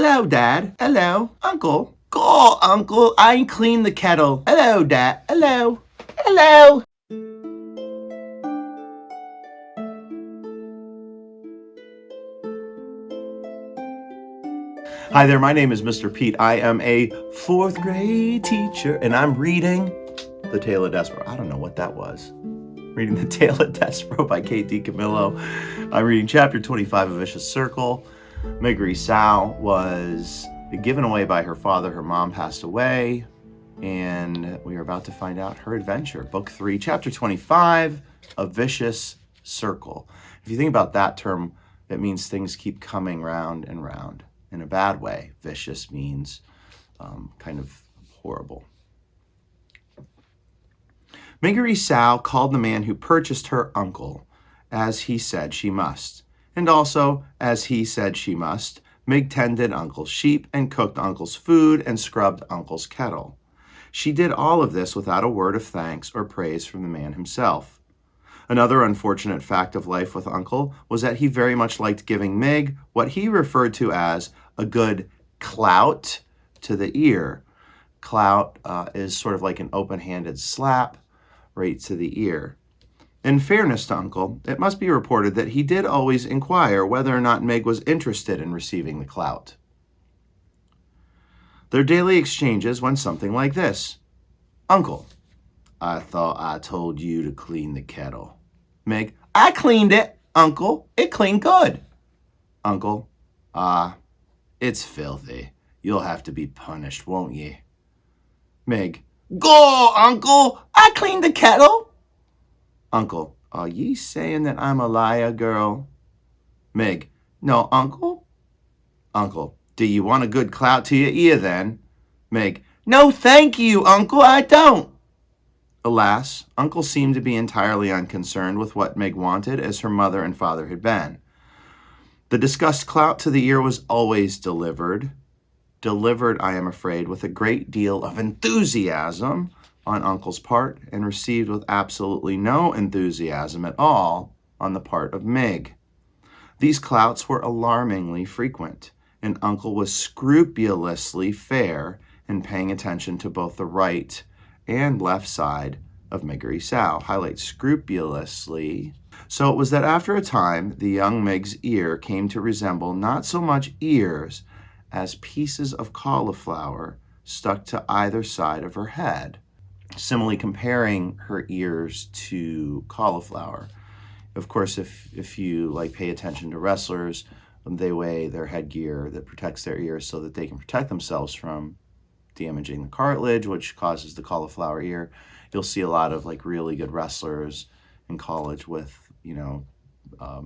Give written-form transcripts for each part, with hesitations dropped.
Hello, Dad. Hello, Uncle. Go, Uncle. I clean the kettle. Hello, Dad. Hello. Hello. Hi there, my name is Mr. Pete. I am a fourth grade teacher, and I'm reading The Tale of Despereaux. I don't know what that was. Reading The Tale of Despereaux by K.D. Camillo. I'm reading chapter 25 of Vicious Circle. Miggery Sow was given away by her father. Her mom passed away, and we are about to find out her adventure. Book 3, chapter 25, A Vicious Circle. If you think about that term, it means things keep coming round and round. In a bad way. Vicious means kind of horrible. Miggery Sow called the man who purchased her uncle, as he said she must. And also, as he said she must, Mig tended Uncle's sheep and cooked Uncle's food and scrubbed Uncle's kettle. She did all of this without a word of thanks or praise from the man himself. Another unfortunate fact of life with Uncle was that he very much liked giving Mig what he referred to as a good clout to the ear. Clout is sort of like an open-handed slap right to the ear. In fairness to Uncle, it must be reported that he did always inquire whether or not Mig was interested in receiving the clout. Their daily exchanges went something like this. Uncle, I thought I told you to clean the kettle. Mig, I cleaned it, Uncle. It cleaned good. Uncle, it's filthy. You'll have to be punished, won't ye? Mig, go, Uncle. I cleaned the kettle. Uncle, are ye saying that I'm a liar, girl? Mig, no, Uncle. Uncle, do you want a good clout to your ear then? Mig, no, thank you, Uncle, I don't. Alas, Uncle seemed to be entirely unconcerned with what Mig wanted, as her mother and father had been. The discussed clout to the ear was always delivered, I am afraid, with a great deal of enthusiasm on Uncle's part, and received with absolutely no enthusiasm at all on the part of Mig. These clouts were alarmingly frequent, and Uncle was scrupulously fair in paying attention to both the right and left side of Miggery Sow. Highlight scrupulously. So it was that after a time, the young Mig's ear came to resemble not so much ears as pieces of cauliflower stuck to either side of her head, similarly comparing her ears to cauliflower. Of course, if you pay attention to wrestlers, they wear their headgear that protects their ears so that they can protect themselves from damaging the cartilage, which causes the cauliflower ear. You'll see a lot of really good wrestlers in college with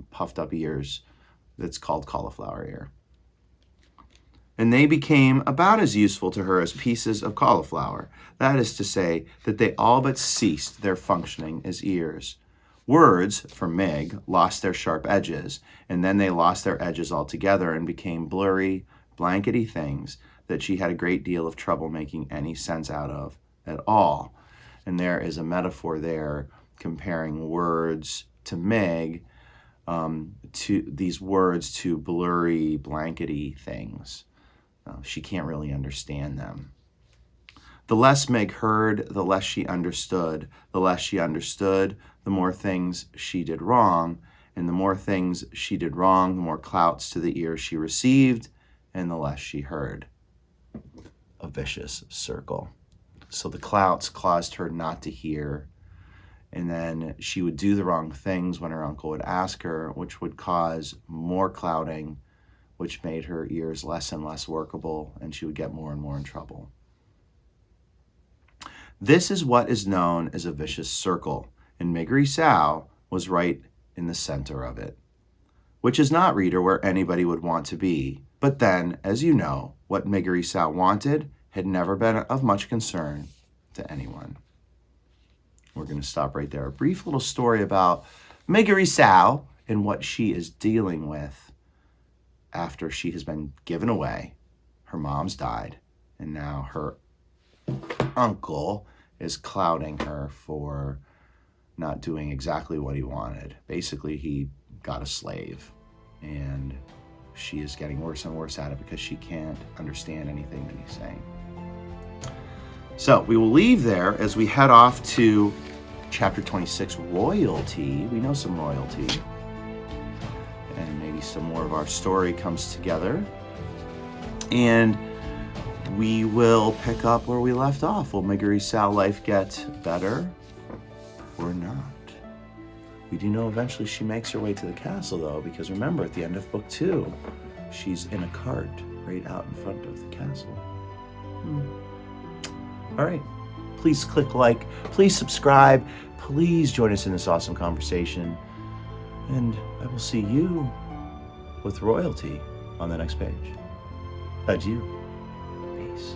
puffed up ears. That's called cauliflower ear. And they became about as useful to her as pieces of cauliflower. That is to say that they all but ceased their functioning as ears. Words, for Mig, lost their sharp edges, and then they lost their edges altogether and became blurry, blankety things that she had a great deal of trouble making any sense out of at all. And there is a metaphor there comparing words to Mig, to these words to blurry, blankety things. She can't really understand them. The less Mig heard, the less she understood. The less she understood, the more things she did wrong. And the more things she did wrong, the more clouts to the ear she received, and the less she heard. A vicious circle. So the clouts caused her not to hear, and then she would do the wrong things when her uncle would ask her, which would cause more clouting, which made her ears less and less workable, and she would get more and more in trouble. This is what is known as a vicious circle, and Miggery Sow was right in the center of it, which is not, reader, where anybody would want to be. But then, as you know, what Miggery Sow wanted had never been of much concern to anyone. We're going to stop right there. A brief little story about Miggery Sow and what she is dealing with after she has been given away. Her mom's died, and now her uncle is clouding her for not doing exactly what he wanted. Basically, he got a slave, and she is getting worse and worse at it because she can't understand anything that he's saying. So we will leave there as we head off to chapter 26, royalty. We know some royalty. And maybe some more of our story comes together. And we will pick up where we left off. Will Marguerite life get better or not? We do know eventually she makes her way to the castle, though, because remember, at the end of book 2, she's in a cart right out in front of the castle. All right. Please click like. Please subscribe. Please join us in this awesome conversation. And I will see you with royalty on the next page. Adieu. Peace.